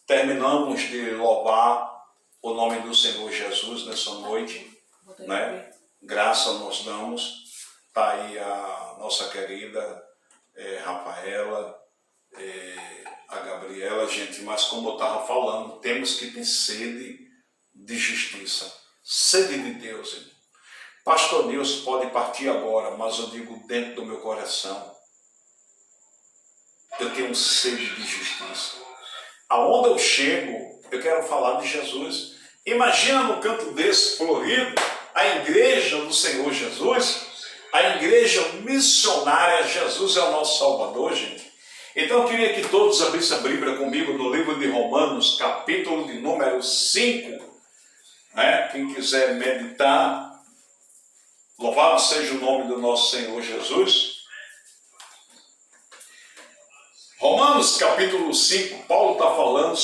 Terminamos de louvar o nome do Senhor Jesus nessa noite, né? Graça nós damos. Está aí a nossa querida Rafaela, a Gabriela, gente, mas como eu estava falando, temos que ter sede de justiça, sede de Deus, irmão. Pastor Nilson pode partir agora, mas eu digo dentro do meu coração, eu tenho sede de justiça. Aonde eu chego, eu quero falar de Jesus. Imagina no canto desse florido, a igreja do Senhor Jesus, a igreja missionária. Jesus é o nosso Salvador, gente. Então eu queria que todos abrissem a Bíblia comigo no livro de Romanos, capítulo de número 5. Né? Quem quiser meditar, louvado seja o nome do nosso Senhor Jesus. Romanos capítulo 5, Paulo está falando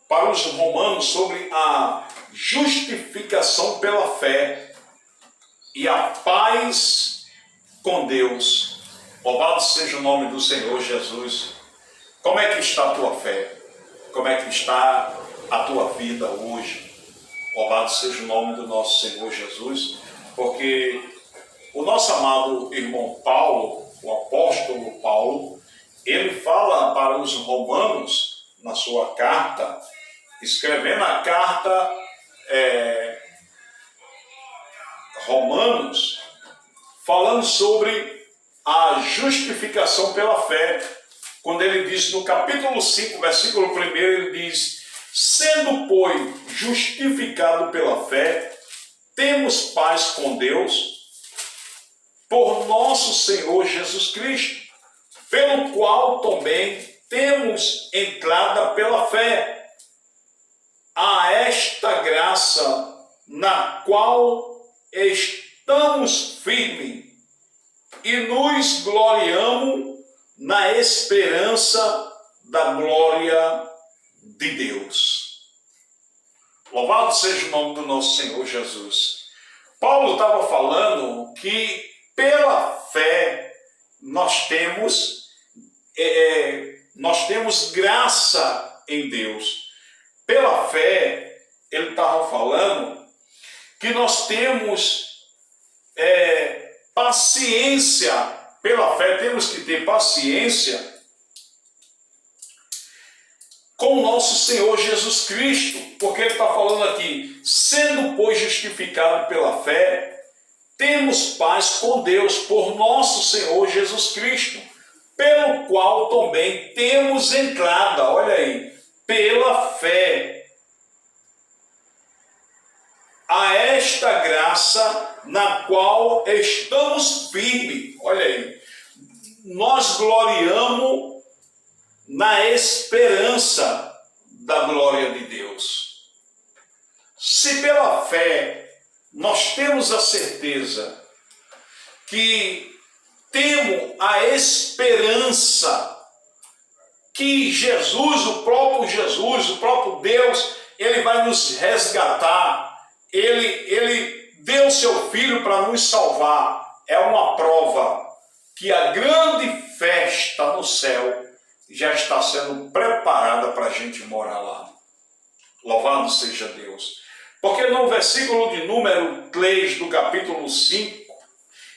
para os romanos sobre a justificação pela fé e a paz com Deus. Louvado seja o nome do Senhor Jesus. Como é que está a tua fé? Como é que está a tua vida hoje? Louvado seja o nome do nosso Senhor Jesus, porque o nosso amado irmão Paulo, o apóstolo Paulo, ele fala para os romanos, na sua carta, escrevendo a carta Romanos, falando sobre a justificação pela fé, quando ele diz no capítulo 5, versículo 1, ele diz: sendo, pois, justificado pela fé, temos paz com Deus, por nosso Senhor Jesus Cristo, pelo qual também temos entrada pela fé a esta graça na qual estamos firmes e nos gloriamos na esperança da glória de Deus. Louvado seja o nome do nosso Senhor Jesus. Paulo estava falando que pela fé nós temos graça em Deus. Pela fé, ele estava falando que nós temos paciência. Pela fé temos que ter paciência com o nosso Senhor Jesus Cristo, porque ele está falando aqui, sendo, pois, justificado pela fé, temos paz com Deus por nosso Senhor Jesus Cristo, pelo qual também temos entrada, olha aí, pela fé, a esta graça na qual estamos firmes, olha aí, nós gloriamos na esperança da glória de Deus. Se pela fé nós temos a certeza que temos a esperança que Jesus, o próprio Deus, ele vai nos resgatar, ele deu seu Filho para nos salvar, é uma prova que a grande festa no céu já está sendo preparada para a gente morar lá. Louvado seja Deus. Porque no versículo de número 3 do capítulo 5,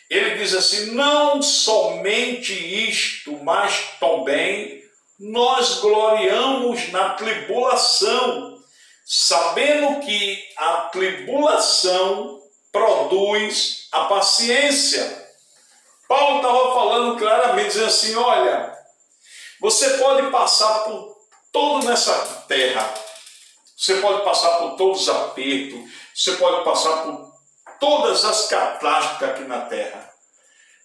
ele diz assim: não somente isto, mas também nós gloriamos na tribulação, sabendo que a tribulação produz a paciência. Paulo estava falando claramente, dizendo assim: olha, você pode passar por todo nessa terra, você pode passar por todos os apertos, você pode passar por todas as catástrofes aqui na terra,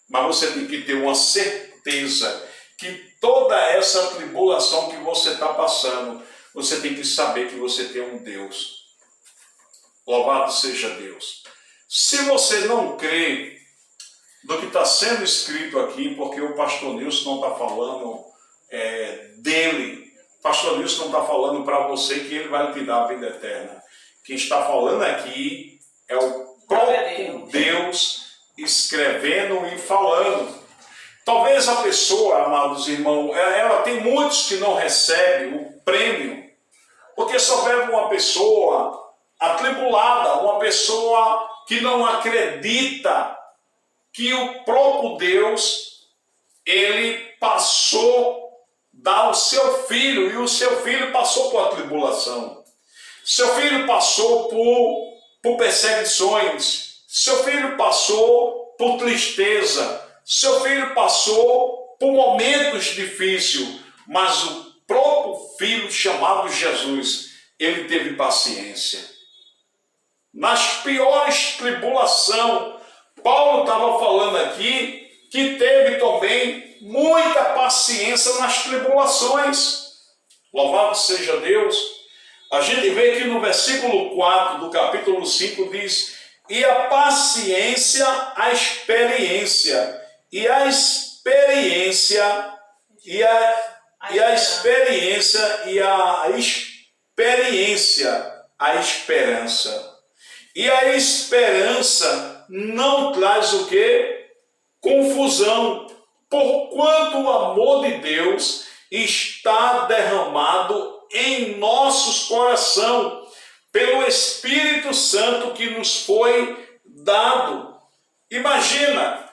mas você tem que ter uma certeza que toda essa tribulação que você está passando, você tem que saber que você tem um Deus. Louvado seja Deus. Se você não crê do que está sendo escrito aqui, porque o pastor Nilson não está falando dele, o pastor Nilson não está falando para você que ele vai te dar a vida eterna. Quem está falando aqui é o próprio Deus escrevendo e falando. Talvez a pessoa, amados irmãos, ela tem muitos que não recebem o prêmio, porque só vê uma pessoa atribulada, uma pessoa que não acredita que o próprio Deus, ele passou a dar o seu filho, e o seu filho passou por tribulação. Seu filho passou por perseguições, seu filho passou por tristeza, seu filho passou por momentos difíceis, mas o próprio filho chamado Jesus, ele teve paciência. Nas piores tribulações, Paulo estava falando aqui que teve também muita paciência nas tribulações. Louvado seja Deus. A gente vê que no versículo 4 do capítulo 5 diz: e a paciência, a experiência, e a experiência, e a experiência, e a experiência, a esperança. E a esperança não traz o quê? Confusão, porquanto o amor de Deus está derramado em nossos corações, pelo Espírito Santo que nos foi dado. Imagina,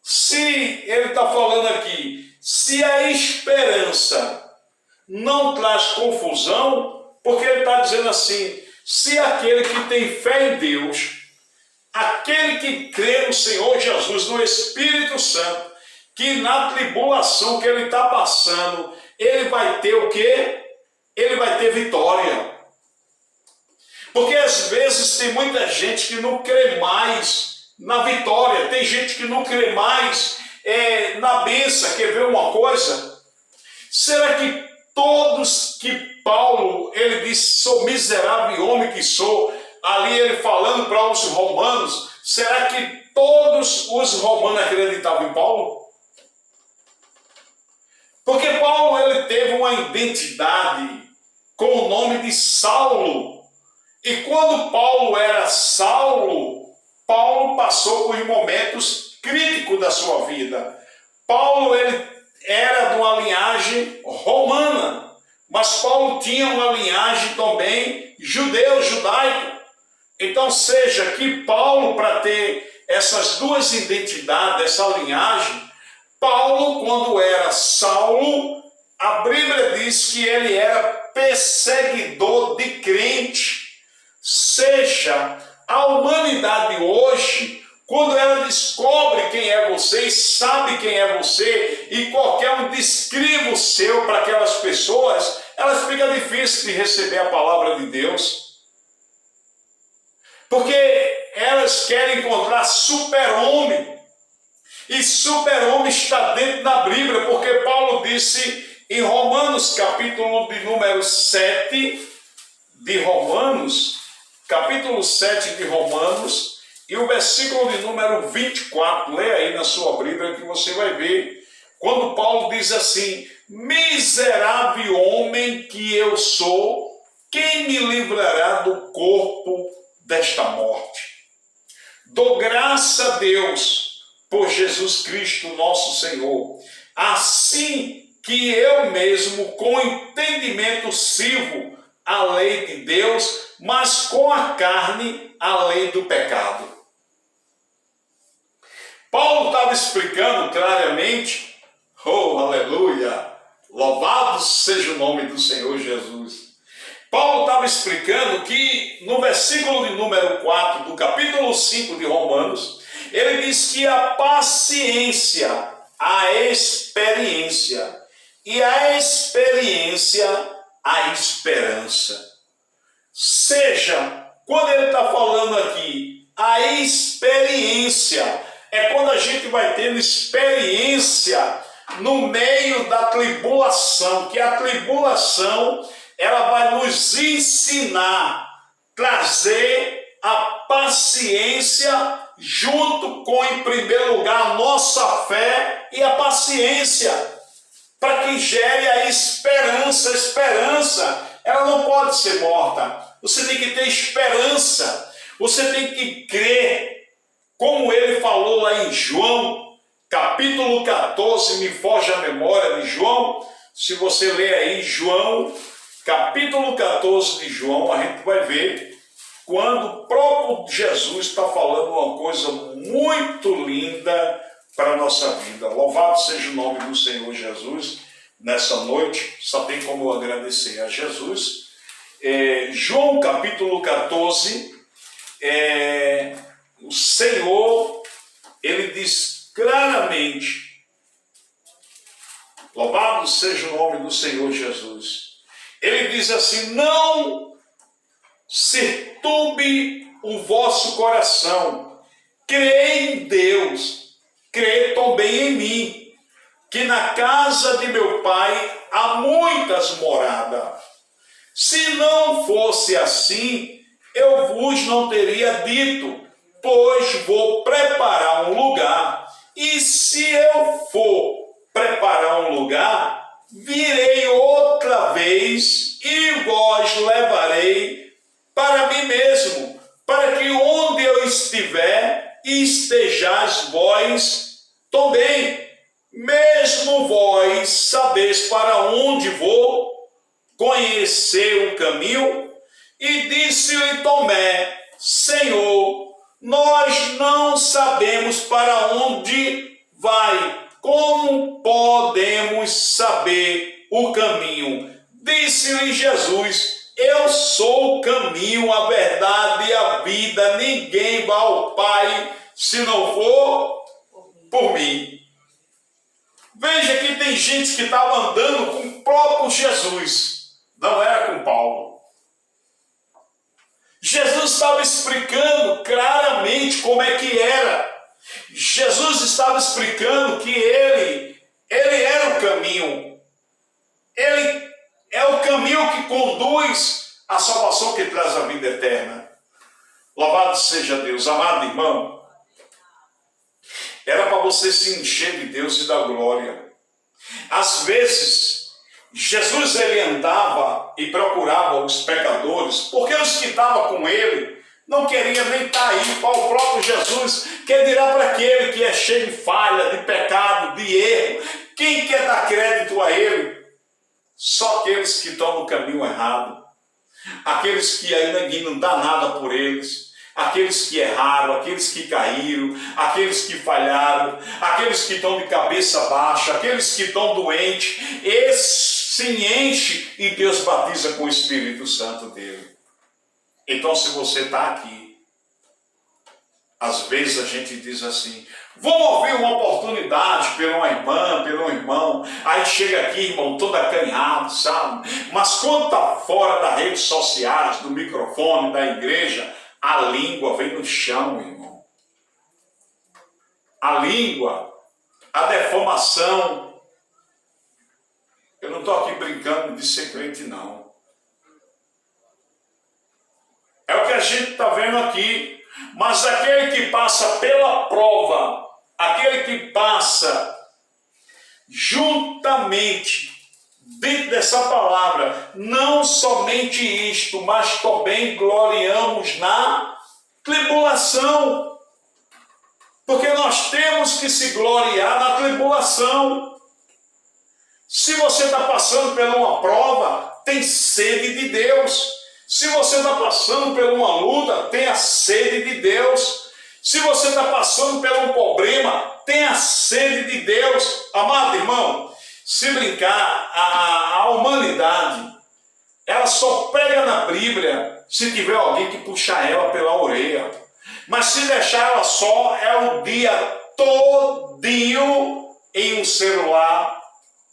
se ele está falando aqui, se a esperança não traz confusão, porque ele está dizendo assim, se aquele que tem fé em Deus, aquele que crê no Senhor Jesus, no Espírito Santo, que na tribulação que ele está passando, ele vai ter o quê? Ele vai ter vitória. Porque às vezes tem muita gente que não crê mais na vitória, tem gente que não crê mais na bênção. Quer ver uma coisa? Será que todos que Paulo, ele disse, sou miserável homem que sou, ali ele falando para os romanos, será que todos os romanos acreditavam em Paulo? Porque Paulo, ele teve uma identidade com o nome de Saulo. E quando Paulo era Saulo, Paulo passou por momentos críticos da sua vida. Paulo, ele era de uma linhagem romana, mas Paulo tinha uma linhagem também judaica. Então, seja que Paulo, para ter essas duas identidades, essa linhagem, Paulo, quando era Saulo, a Bíblia diz que ele era perseguidor de crente. Seja, a humanidade hoje, quando ela descobre quem é você e sabe quem é você, e qualquer um descreve o seu para aquelas pessoas, elas ficam difíceis de receber a palavra de Deus. Porque elas querem encontrar super-homem. E super-homem está dentro da Bíblia, porque Paulo disse em Romanos, capítulo de número 7 de Romanos, capítulo 7 de Romanos, e o versículo de número 24, leia aí na sua Bíblia que você vai ver, quando Paulo diz assim, miserável homem que eu sou, quem me livrará do corpo desta morte? Dou graça a Deus por Jesus Cristo nosso Senhor, assim que eu mesmo com entendimento sirvo a lei de Deus, mas com a carne a lei do pecado. Paulo estava explicando claramente, oh aleluia, louvado seja o nome do Senhor Jesus. Paulo estava explicando que no versículo de número 4 do capítulo 5 de Romanos, ele diz que a paciência, a experiência, e a experiência, a esperança. Seja, quando ele está falando aqui, a experiência, é quando a gente vai tendo experiência no meio da tribulação, que a tribulação, ela vai nos ensinar, trazer a paciência junto com, em primeiro lugar, a nossa fé e a paciência, para que gere a esperança. A esperança, ela não pode ser morta. Você tem que ter esperança. Você tem que crer, como ele falou lá em João, capítulo 14, me foge a memória de João. Se você ler aí João, capítulo 14 de João, a gente vai ver quando o próprio Jesus está falando uma coisa muito linda para a nossa vida. Louvado seja o nome do Senhor Jesus nessa noite. Só tem como agradecer a Jesus. João capítulo 14, o Senhor, ele diz claramente, louvado seja o nome do Senhor Jesus. Ele diz assim: não se turbe o vosso coração, crê em Deus, crê também em mim, que na casa de meu Pai há muitas moradas. Se não fosse assim, eu vos não teria dito, pois vou preparar um lugar, e se eu for preparar um lugar, virei outra vez e vos levarei para mim mesmo, para que onde eu estiver, estejais vós também. Mesmo vós sabeis para onde vou, conhecer o caminho. E disse-lhe Tomé: Senhor, nós não sabemos para onde vai, como podemos saber o caminho? Disse-lhe Jesus: eu sou o caminho, a verdade e a vida. Ninguém vai ao Pai se não for por mim. Veja que tem gente que estava andando com o próprio Jesus, não era com Paulo. Jesus estava explicando claramente como é que era. Jesus estava explicando que ele era o caminho. Ele é o caminho que conduz à salvação, que traz a vida eterna. Louvado seja Deus. Amado irmão, era para você se encher de Deus e da glória. Às vezes, Jesus ele andava e procurava os pecadores, porque os que estavam com ele não queriam nem estar aí. Para o próprio Jesus, quer dirá para aquele que é cheio de falha, de pecado, de erro, quem quer dar crédito a ele? Só aqueles que estão no caminho errado, aqueles que ainda ninguém não dá nada por eles, aqueles que erraram, aqueles que caíram, aqueles que falharam, aqueles que estão de cabeça baixa, aqueles que estão doentes. Esse se enche e Deus batiza com o Espírito Santo dele. Então, se você está aqui, às vezes a gente diz assim: vou ouvir uma oportunidade pela uma irmã, pelo irmão. Aí chega aqui, irmão, todo acanhado, sabe? Mas quando está fora das redes sociais, do microfone, da igreja, a língua vem no chão, irmão. A língua, a defamação. Eu não estou aqui brincando de ser crente, não. É o que a gente está vendo aqui. Mas aquele que passa pela prova, aquele que passa juntamente dentro dessa palavra, não somente isto, mas também gloriamos na tribulação. Porque nós temos que se gloriar na tribulação. Se você está passando por uma prova, tem sede de Deus. Se você está passando por uma luta, tenha sede de Deus. Se você está passando por um problema, tenha sede de Deus. Amado irmão, se brincar, a humanidade, ela só pega na Bíblia se tiver alguém que puxar ela pela orelha. Mas se deixar ela só, é o dia todinho em um celular,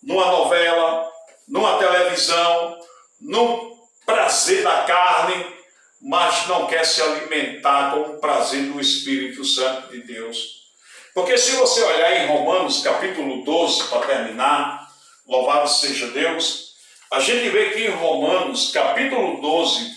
numa novela, numa televisão, num prazer da carne, mas não quer se alimentar com o prazer do Espírito Santo de Deus. Porque se você olhar em Romanos capítulo 12, para terminar, louvado seja Deus, a gente vê que em Romanos capítulo 12,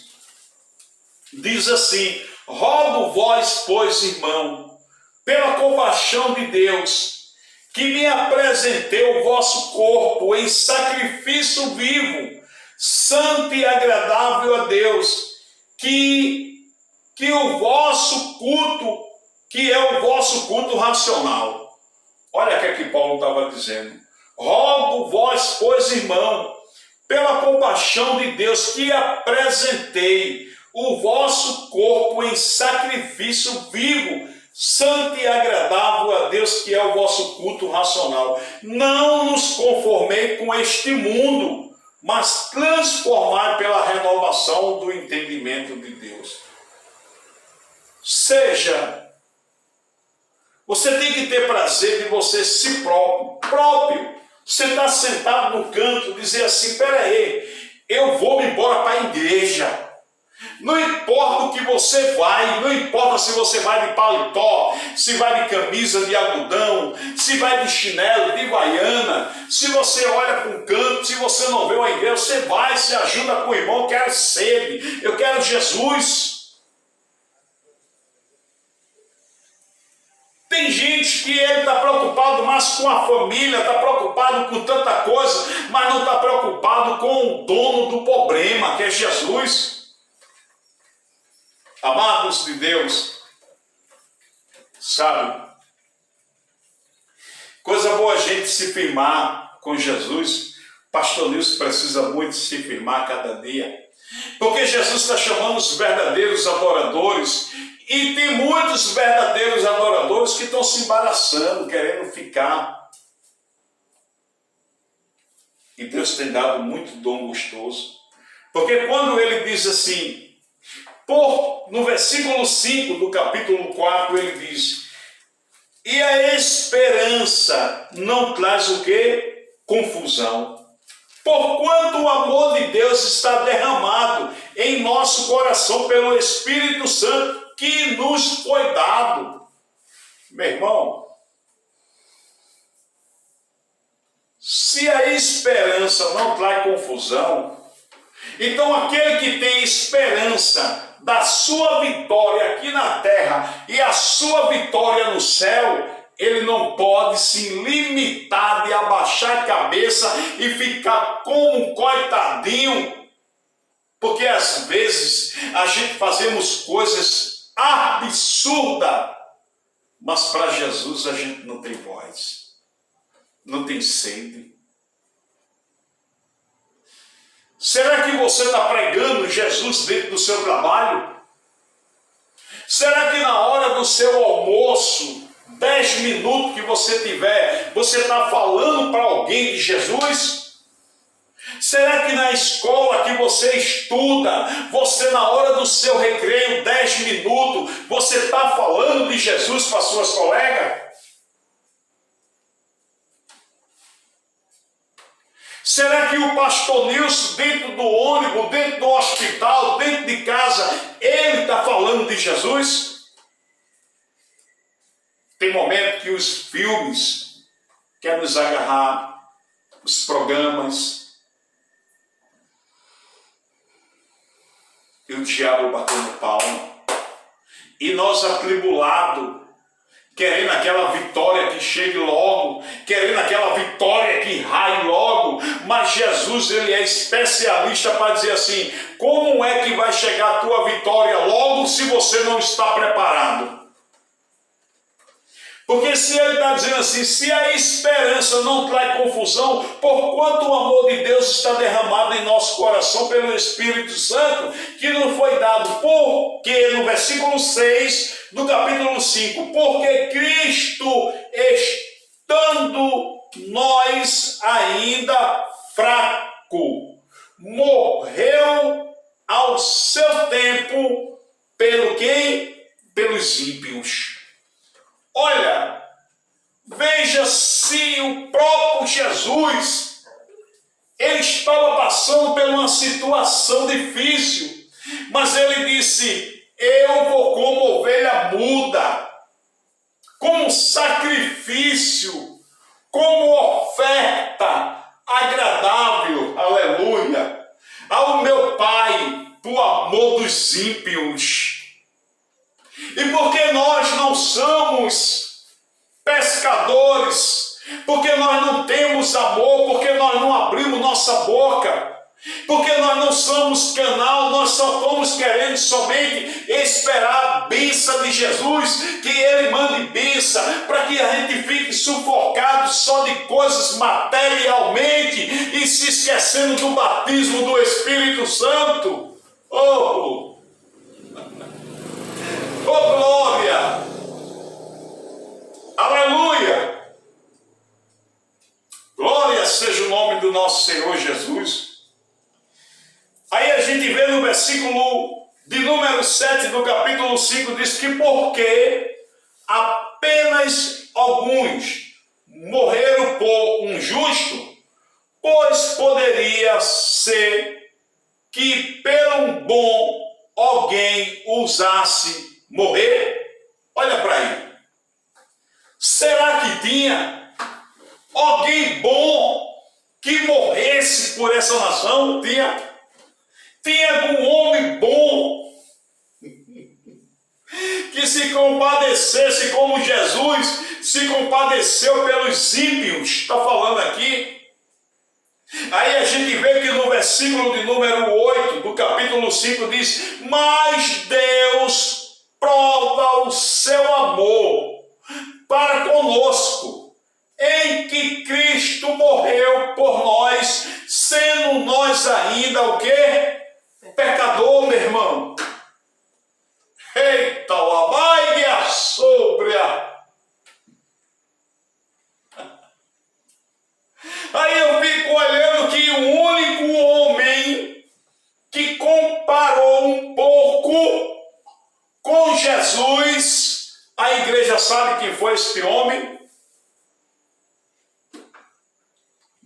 diz assim: rogo vós, pois, irmão, pela compaixão de Deus, que me apresentei o vosso corpo em sacrifício vivo, santo e agradável a Deus, que o vosso culto, que é o vosso culto racional. Olha o que é que Paulo estava dizendo. Rogo vós, pois, irmão, pela compaixão de Deus, que apresentei o vosso corpo em sacrifício vivo, santo e agradável a Deus, que é o vosso culto racional. Não nos conformei com este mundo, mas transformai pela renovação do entendimento de Deus. Seja, você tem que ter prazer de você si próprio. Você está sentado no canto, dizer assim, espera aí, eu vou embora para a igreja. Não importa o que você vai, não importa se você vai de paletó, se vai de camisa de algodão, se vai de chinelo, de baiana, se você olha para um canto, se você não vê uma igreja, você vai, se ajuda com o irmão, eu quero sede, eu quero Jesus. Tem gente que ele está preocupado mais com a família, está preocupado com tanta coisa, mas não está preocupado com o dono do problema, que é Jesus. Amados de Deus, sabe, coisa boa a gente se firmar com Jesus. Pastor Nilson precisa muito se firmar cada dia, porque Jesus está chamando os verdadeiros adoradores, e tem muitos verdadeiros adoradores que estão se embaraçando, querendo ficar. E Deus tem dado muito dom gostoso, porque quando ele diz assim, no versículo 5 do capítulo 4, ele diz, e a esperança não traz o quê? Confusão. Porquanto o amor de Deus está derramado em nosso coração pelo Espírito Santo que nos foi dado. Meu irmão, se a esperança não traz confusão, então aquele que tem esperança da sua vitória aqui na terra e a sua vitória no céu, ele não pode se limitar de abaixar a cabeça e ficar como um coitadinho, porque às vezes a gente fazemos coisas absurdas, mas para Jesus a gente não tem voz, não tem sede. Será que você está pregando Jesus dentro do seu trabalho? Será que na hora do seu almoço, 10 minutos que você tiver, você está falando para alguém de Jesus? Será que na escola que você estuda, você na hora do seu recreio, 10 minutos, você está falando de Jesus para suas colegas? Será que o pastor Nilson, dentro do ônibus, dentro do hospital, dentro de casa, ele está falando de Jesus? Tem momento que os filmes querem nos agarrar, os programas, e o diabo batendo palma, e nós atribulados, querendo aquela vitória que chegue logo, querendo aquela vitória que raie logo, mas Jesus, ele é especialista para dizer assim, como é que vai chegar a tua vitória logo se você não está preparado? Porque se ele está dizendo assim, se a esperança não traz confusão, porquanto o amor de Deus está derramado em nosso coração pelo Espírito Santo, que não foi dado, porque no versículo 6 do capítulo 5, porque Cristo, estando nós ainda fraco, morreu ao seu tempo pelo quê? Pelos ímpios. Olha, veja se o próprio Jesus, ele estava passando por uma situação difícil, mas ele disse, eu vou como ovelha muda, como sacrifício, como oferta agradável, aleluia, ao meu Pai, por amor dos ímpios. E porque nós não somos pescadores, porque nós não temos amor, porque nós não abrimos nossa boca, porque nós não somos canal, nós só estamos querendo somente esperar a bênção de Jesus, que Ele mande bênção, para que a gente fique sufocado só de coisas materialmente e se esquecendo do batismo do Espírito Santo. Oh! Oh, glória! Aleluia! Glória seja o nome do nosso Senhor Jesus. Aí a gente vê no versículo de número 7 do capítulo 5, diz que porque apenas alguns morreram por um justo, pois poderia ser que pelo bom alguém ousasse morrer. Olha para aí. Será que tinha alguém bom que morresse por essa nação? Tinha algum homem bom que se compadecesse como Jesus se compadeceu pelos ímpios? Está falando aqui. Aí a gente vê que no versículo de número 8 do capítulo 5 diz: mas Deus prova o seu amor para conosco, em que Cristo morreu por nós, sendo nós ainda o quê? Pecador, meu irmão. Eita, o abai e a sobra. Aí eu fico olhando que o único homem que comparou um pouco com Jesus, a igreja sabe quem foi este homem?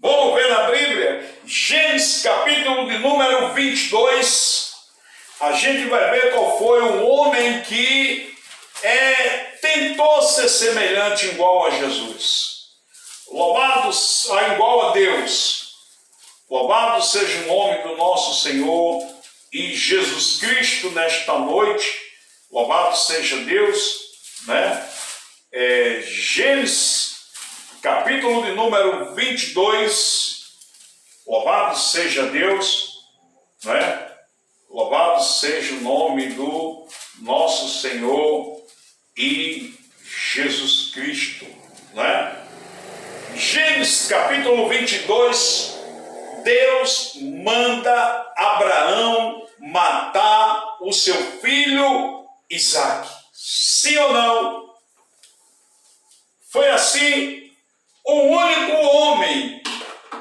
Vamos ver na Bíblia, Gênesis capítulo de número 22, a gente vai ver qual foi um homem que tentou ser semelhante, igual a Jesus. Louvados, igual a Deus. Louvado seja o nome do nosso Senhor e Jesus Cristo nesta noite. Louvado seja Deus, né? Gênesis, capítulo de número 22. Louvado seja Deus, né? Louvado seja o nome do nosso Senhor e Jesus Cristo, né? Gênesis capítulo 22, Deus manda Abraão matar o seu filho Isaque. Sim ou não? Foi assim, o único homem.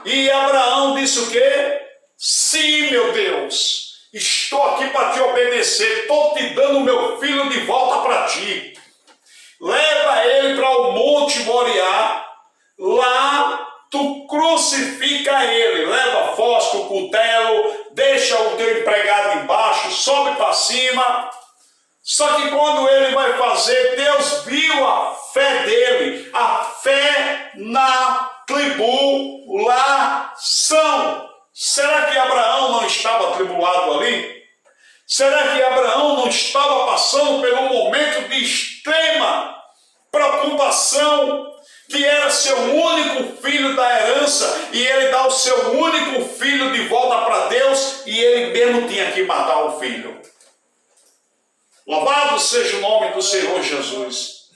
E Abraão disse o quê? Sim, meu Deus, estou aqui para te obedecer, estou te dando meu filho de volta para ti. Leva ele para o Monte Moriá. Lá tu crucifica ele, leva fósforo, cutelo, deixa o teu empregado embaixo, sobe para cima. Só que quando ele vai fazer, Deus viu a fé dele, a fé na tribulação. Será que Abraão não estava atribulado ali? Será que Abraão não estava passando por um momento de extrema preocupação, que era seu único filho da herança, e ele dá o seu único filho de volta para Deus, e ele mesmo tinha que matar o filho? Louvado seja o nome do Senhor Jesus.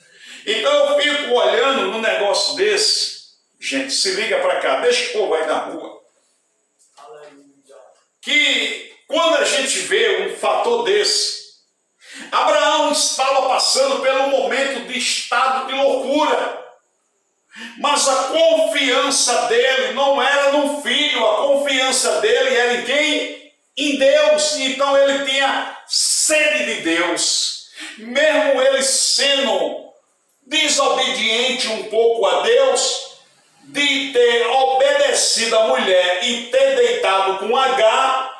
Então eu fico olhando num negócio desse. Gente, se liga para cá, deixa o povo aí na rua. Que quando a gente vê um fator desse, Abraão estava passando pelo momento de estado de loucura. Mas a confiança dele não era no filho, a confiança dele era em quem? Em Deus. Então ele tinha sede de Deus. Mesmo ele sendo desobediente um pouco a Deus, de ter obedecido a mulher e ter deitado com Agar,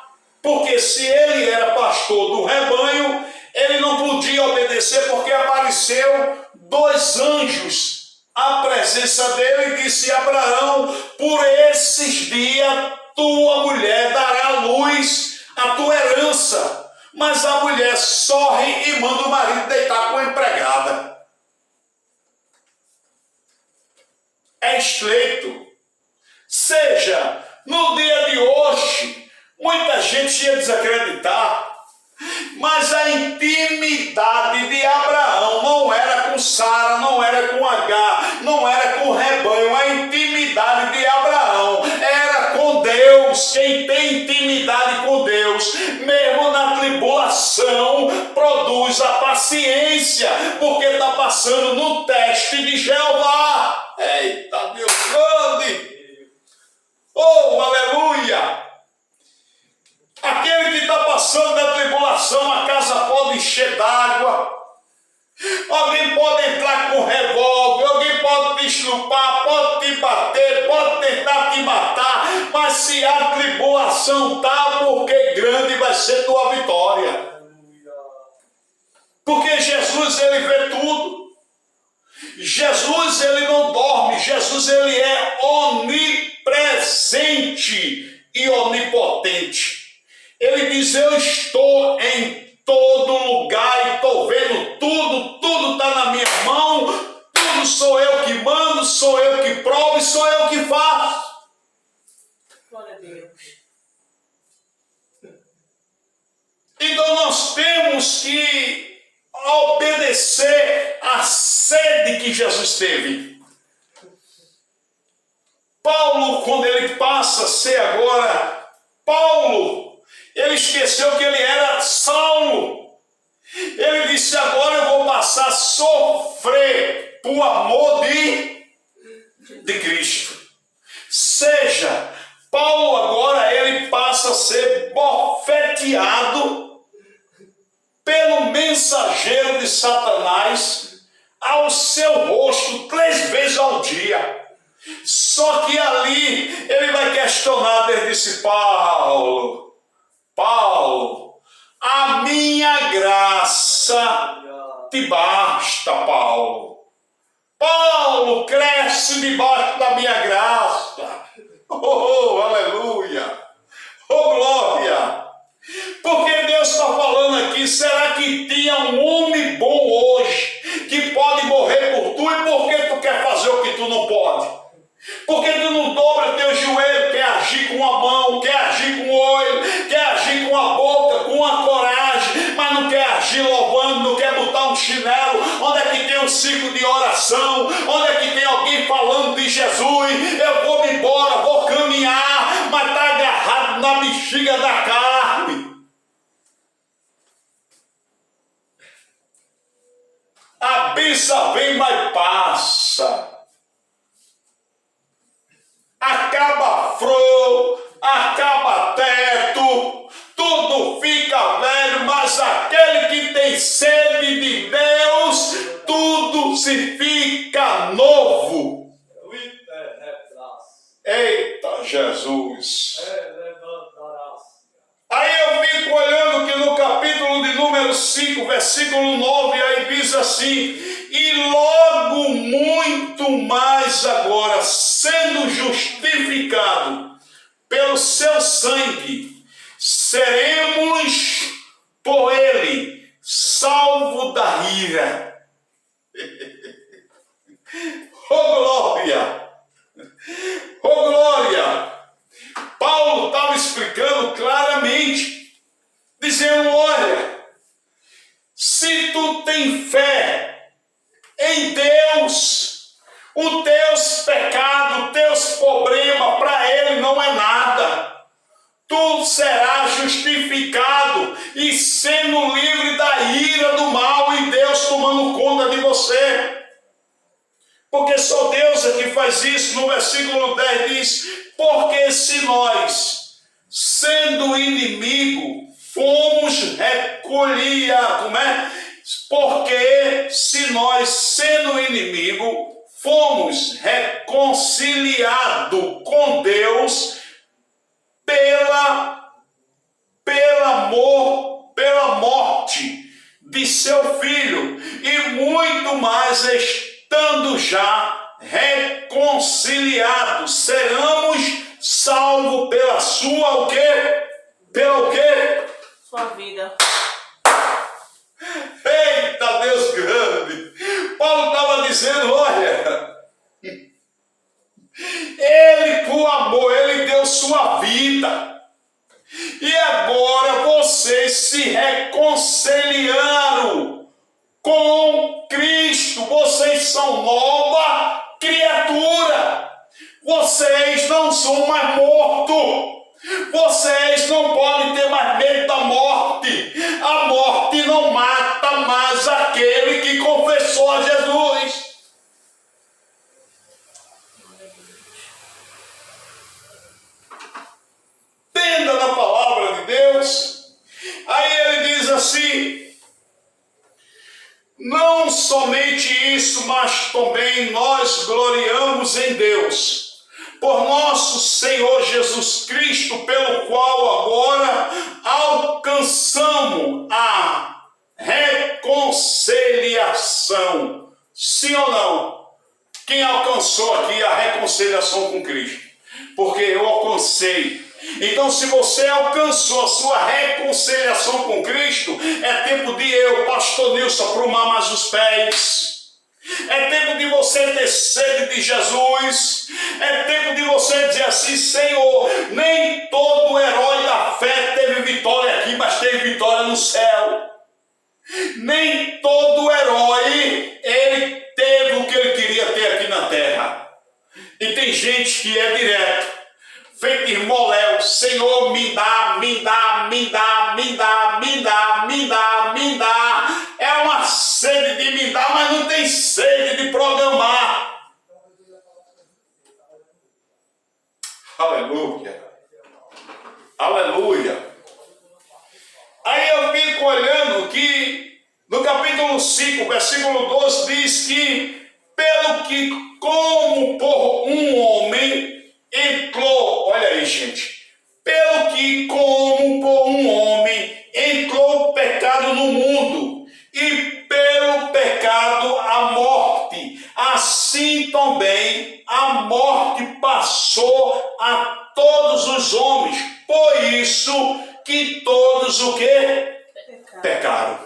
porque se ele era pastor do rebanho, ele não podia obedecer, porque apareceu 2 anjos à presença dele e disse: Abraão, por esses dias tua mulher dará à luz a tua herança. Mas a mulher sorre e manda o marido deitar com a empregada. É estreito. Seja, no dia de hoje, Muita gente ia desacreditar. Mas a intimidade de Abraão não era com Sara, não era com Agar, não era com o rebanho. A intimidade de Abraão era com Deus. Quem tem intimidade com Deus, mesmo na tribulação, produz a paciência, porque está passando no teste de Jeová. Eita, Deus grande! Oh, aleluia! Aquele que está passando da tribulação, a casa pode encher d'água, alguém pode entrar com revólver, alguém pode te estrupar, pode te bater, pode tentar te matar, mas se a tribulação está, porque grande vai ser tua vitória. Porque Jesus, ele vê tudo. Jesus, ele não dorme. Jesus, ele é onipresente e onipotente. Ele diz, eu estou em todo lugar e estou vendo tudo, tudo está na minha mão, tudo sou eu que mando, sou eu que provo e sou eu que faço. Glória a Deus. Então nós temos que obedecer à sede que Jesus teve. Paulo, quando ele passa a ser agora Paulo, ele esqueceu que ele era Saulo. Ele disse, agora eu vou passar a sofrer por amor de Cristo. Seja, Paulo agora ele passa a ser bofeteado pelo mensageiro de Satanás ao seu rosto 3 vezes ao dia. Só que ali ele vai questionar. Ele disse, Paulo, a minha graça te basta, Paulo. Paulo, cresce debaixo da minha graça. Oh, aleluia. Oh, glória. Porque Deus está falando aqui, será que tinha um homem bom hoje que pode morrer por tu? E por que tu quer fazer o que tu não pode? Porque tu não dobra teu joelho, quer agir com a mão, quer agir com o olho, quer agir com a boca, com a coragem, mas não quer agir louvando, não quer botar um chinelo. Onde é que tem um ciclo de oração? Onde é que tem alguém falando de Jesus? Eu vou me embora, vou caminhar, mas está agarrado na bexiga da carne. A bênção vem, mas passa. Acaba flor, acaba teto, tudo fica velho, mas aquele que tem sede de Deus, tudo se fica novo. Eita Jesus! Aí eu fico olhando que no capítulo de número 5, versículo 9, aí diz assim, e logo muito mais agora, sendo justificado pelo seu sangue, seremos por ele salvo da ira. Oh glória! Oh glória! Paulo estava explicando claramente, dizendo, olha, se tu tem fé em Deus, os teus pecados, os teus problemas, para ele não é nada. Tu serás justificado e sendo livre da ira do mal e Deus tomando conta de você. Porque só Deus é que faz isso. No versículo 10 diz, porque se nós, sendo inimigo, fomos Porque se nós, sendo inimigo, fomos reconciliados com Deus pela morte de seu filho, e muito mais estando já reconciliados, seremos salvos pela sua o quê? Pelo quê? Sua vida. Eita Deus grande! Paulo estava dizendo, olha, ele por amor, ele deu sua vida. E agora vocês se reconciliaram com Cristo. Vocês são nova criatura. Vocês não são mais mortos. Vocês não podem ter mais medo da morte. A morte não mata mais aquele que confessou a Jesus. Entenda na palavra de Deus. Aí ele diz assim: não somente isso, mas também nós gloriamos em Deus, por nosso Senhor Jesus Cristo, pelo qual agora alcançamos a reconciliação. Sim ou não? Quem alcançou aqui a reconciliação com Cristo? Porque eu alcancei. Então, se você alcançou a sua reconciliação com Cristo, é tempo de eu, pastor Nilson, aprumar mais os pés. É tempo de você ter sede de Jesus. É tempo de você dizer assim: Senhor, nem todo herói da fé teve vitória aqui, mas teve vitória no céu. Nem todo herói, ele teve o que ele queria ter aqui na terra. E tem gente que é direto, feito irmão Léo: Senhor, me dá, me dá, me dá, me dá, me dá, me dá, me dá. É uma sede de me dar, mas não tem sede de programar. Aleluia. Aleluia. Aí eu fico olhando que no capítulo 5, versículo 12, diz que pelo que como por um homem entrou, olha aí, gente, pelo que como por um homem entrou o pecado no mundo, e pelo pecado a morte, assim também a morte passou a todos os homens, por isso que todos o quê? Pecaram.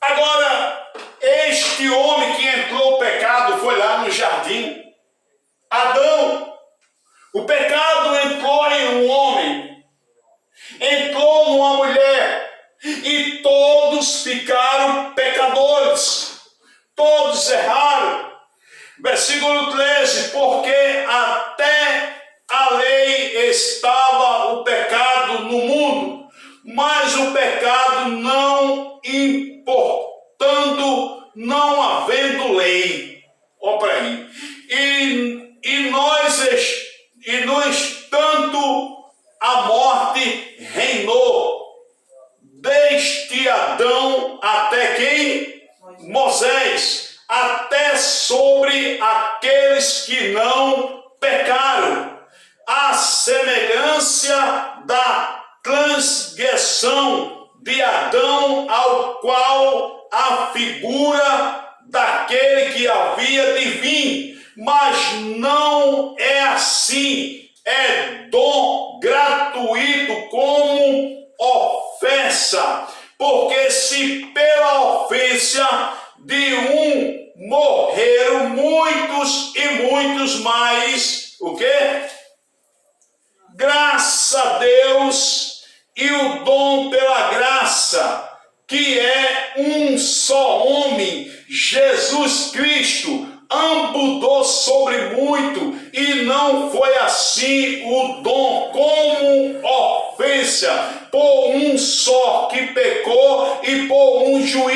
Agora, este homem que entrou o pecado foi lá no jardim, Adão. O pecado entrou em um homem, entrou numa mulher, e todos ficaram pecadores, todos erraram. Versículo 13: porque até a lei estava o pecado no mundo, mas o pecado não importando, não havendo lei. Olha para aí. E no entanto a morte reinou desde Adão até quem? Moisés, até sobre aqueles que não pecaram, a semelhança da transgressão de Adão, ao qual a figura daquele que havia de vir. Mas não é assim, é dom gratuito como ofensa, porque se pela ofensa de um morreram muitos e muitos mais, o quê? Graças a Deus, e o dom pela graça, que é um só homem, Jesus Cristo, ambudou sobre muito, e não foi assim o dom como ofensa, por um só que pecou e por um juiz